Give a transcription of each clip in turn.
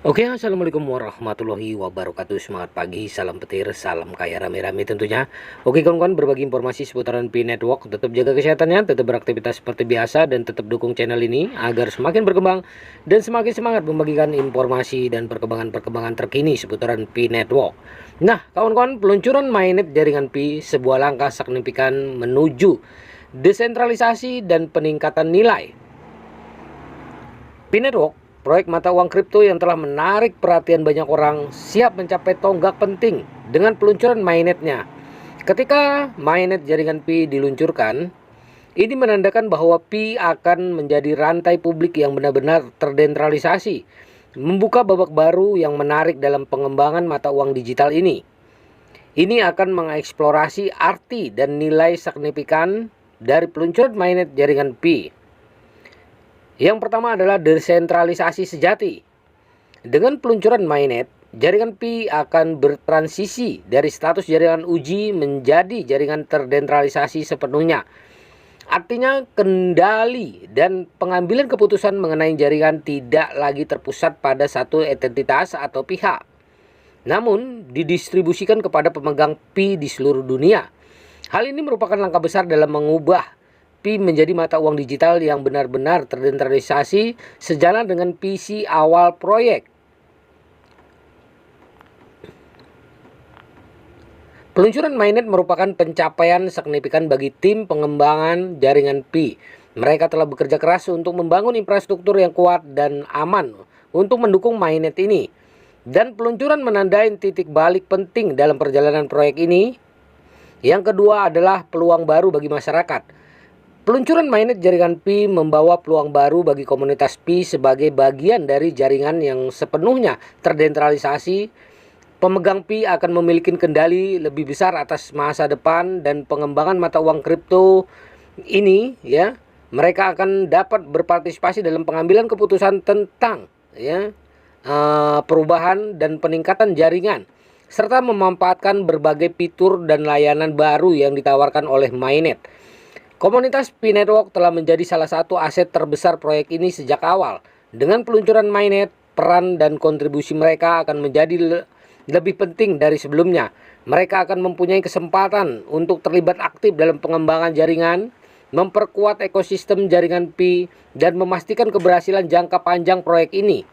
Oke, assalamualaikum warahmatullahi wabarakatuh. Semangat pagi, salam petir, salam kaya rame-rame tentunya. Oke kawan-kawan, berbagi informasi seputaran Pi Network. Tetap jaga kesehatannya, tetap beraktivitas seperti biasa, dan tetap dukung channel ini agar semakin berkembang dan semakin semangat membagikan informasi dan perkembangan-perkembangan terkini seputaran Pi Network. Nah, kawan-kawan, peluncuran mainnet jaringan Pi sebuah langkah signifikan menuju desentralisasi dan peningkatan nilai. Pi Network, proyek mata uang kripto yang telah menarik perhatian banyak orang, siap mencapai tonggak penting dengan peluncuran mainnetnya. Ketika mainnet jaringan Pi diluncurkan, ini menandakan bahwa Pi akan menjadi rantai publik yang benar-benar terdesentralisasi, membuka babak baru yang menarik dalam pengembangan mata uang digital ini. Ini akan mengeksplorasi arti dan nilai signifikan dari peluncuran mainnet jaringan Pi. Yang pertama adalah desentralisasi sejati. Dengan peluncuran mainnet, jaringan Pi akan bertransisi dari status jaringan uji menjadi jaringan terdesentralisasi sepenuhnya. Artinya kendali dan pengambilan keputusan mengenai jaringan tidak lagi terpusat pada satu entitas atau pihak, namun didistribusikan kepada pemegang Pi di seluruh dunia. Hal ini merupakan langkah besar dalam mengubah Pi menjadi mata uang digital yang benar-benar terdesentralisasi sejalan dengan visi awal proyek. Peluncuran mainnet merupakan pencapaian signifikan bagi tim pengembangan jaringan Pi. Mereka telah bekerja keras untuk membangun infrastruktur yang kuat dan aman untuk mendukung mainnet ini. Dan peluncuran menandai titik balik penting dalam perjalanan proyek ini. Yang kedua adalah peluang baru bagi masyarakat. Peluncuran mainnet jaringan Pi membawa peluang baru bagi komunitas Pi sebagai bagian dari jaringan yang sepenuhnya terdesentralisasi. Pemegang Pi akan memiliki kendali lebih besar atas masa depan dan pengembangan mata uang kripto ini, ya. Mereka akan dapat berpartisipasi dalam pengambilan keputusan tentang perubahan dan peningkatan jaringan, serta memanfaatkan berbagai fitur dan layanan baru yang ditawarkan oleh mainnet. Komunitas Pi Network telah menjadi salah satu aset terbesar proyek ini sejak awal. Dengan peluncuran mainnet, peran dan kontribusi mereka akan menjadi lebih penting dari sebelumnya. Mereka akan mempunyai kesempatan untuk terlibat aktif dalam pengembangan jaringan, memperkuat ekosistem jaringan Pi, dan memastikan keberhasilan jangka panjang proyek ini.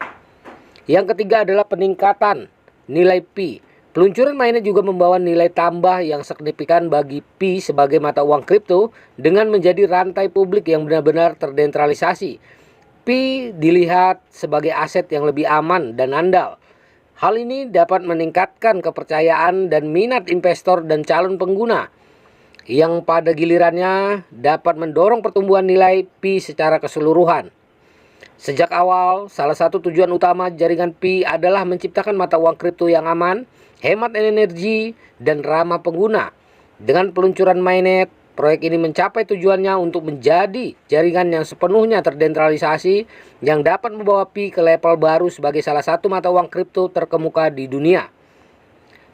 Yang ketiga adalah peningkatan nilai Pi. Peluncuran mainnet juga membawa nilai tambah yang signifikan bagi Pi sebagai mata uang kripto dengan menjadi rantai publik yang benar-benar terdesentralisasi. Pi dilihat sebagai aset yang lebih aman dan andal. Hal ini dapat meningkatkan kepercayaan dan minat investor dan calon pengguna, yang pada gilirannya dapat mendorong pertumbuhan nilai Pi secara keseluruhan. Sejak awal, salah satu tujuan utama jaringan Pi adalah menciptakan mata uang kripto yang aman, hemat energi, dan ramah pengguna. Dengan peluncuran mainnet, proyek ini mencapai tujuannya untuk menjadi jaringan yang sepenuhnya terdesentralisasi yang dapat membawa Pi ke level baru sebagai salah satu mata uang kripto terkemuka di dunia.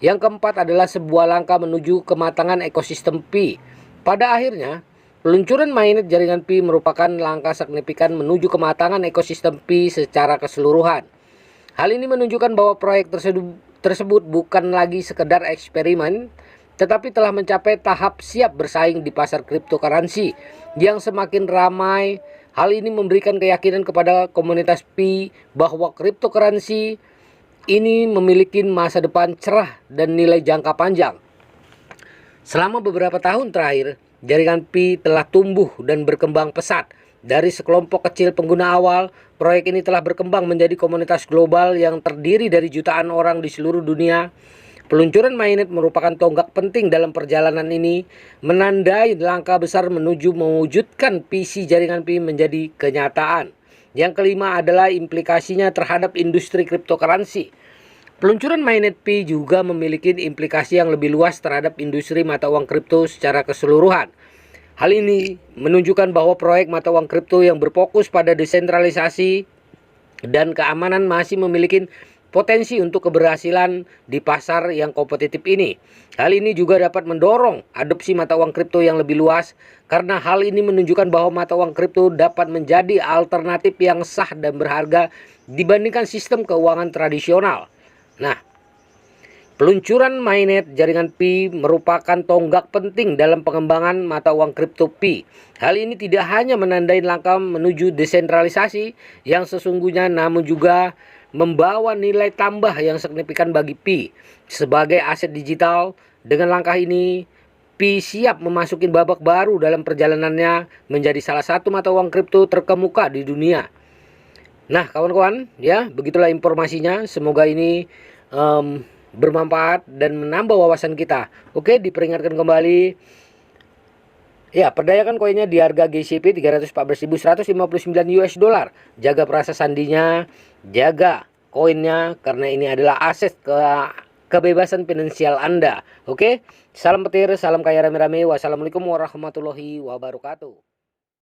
Yang keempat adalah sebuah langkah menuju kematangan ekosistem Pi. Pada akhirnya, peluncuran mainnet jaringan Pi merupakan langkah signifikan menuju kematangan ekosistem Pi secara keseluruhan. Hal ini menunjukkan bahwa proyek tersebut bukan lagi sekedar eksperimen, tetapi telah mencapai tahap siap bersaing di pasar cryptocurrency yang semakin ramai. Hal ini memberikan keyakinan kepada komunitas Pi bahwa cryptocurrency ini memiliki masa depan cerah dan nilai jangka panjang. Selama beberapa tahun terakhir, jaringan Pi telah tumbuh dan berkembang pesat. Dari sekelompok kecil pengguna awal, proyek ini telah berkembang menjadi komunitas global yang terdiri dari jutaan orang di seluruh dunia. Peluncuran mainnet merupakan tonggak penting dalam perjalanan ini, menandai langkah besar menuju mewujudkan visi jaringan Pi menjadi kenyataan. Yang kelima adalah implikasinya terhadap industri cryptocurrency. Peluncuran mainnet Pi juga memiliki implikasi yang lebih luas terhadap industri mata uang kripto secara keseluruhan. Hal ini menunjukkan bahwa proyek mata uang kripto yang berfokus pada desentralisasi dan keamanan masih memiliki potensi untuk keberhasilan di pasar yang kompetitif ini. Hal ini juga dapat mendorong adopsi mata uang kripto yang lebih luas karena hal ini menunjukkan bahwa mata uang kripto dapat menjadi alternatif yang sah dan berharga dibandingkan sistem keuangan tradisional. Nah, peluncuran mainnet jaringan Pi merupakan tonggak penting dalam pengembangan mata uang kripto Pi. Hal ini tidak hanya menandai langkah menuju desentralisasi yang sesungguhnya, namun juga membawa nilai tambah yang signifikan bagi Pi sebagai aset digital. Dengan langkah ini, Pi siap memasuki babak baru dalam perjalanannya menjadi salah satu mata uang kripto terkemuka di dunia. Nah, kawan-kawan, ya, begitulah informasinya. Semoga ini bermanfaat dan menambah wawasan kita. Oke, diperingatkan kembali. Ya, perdayakan koinnya di harga GCP 314.159 US dollar. Jaga perasa sandinya, jaga koinnya karena ini adalah aset kebebasan finansial Anda. Oke, salam petir, salam kaya rame-rame. Wassalamualaikum warahmatullahi wabarakatuh.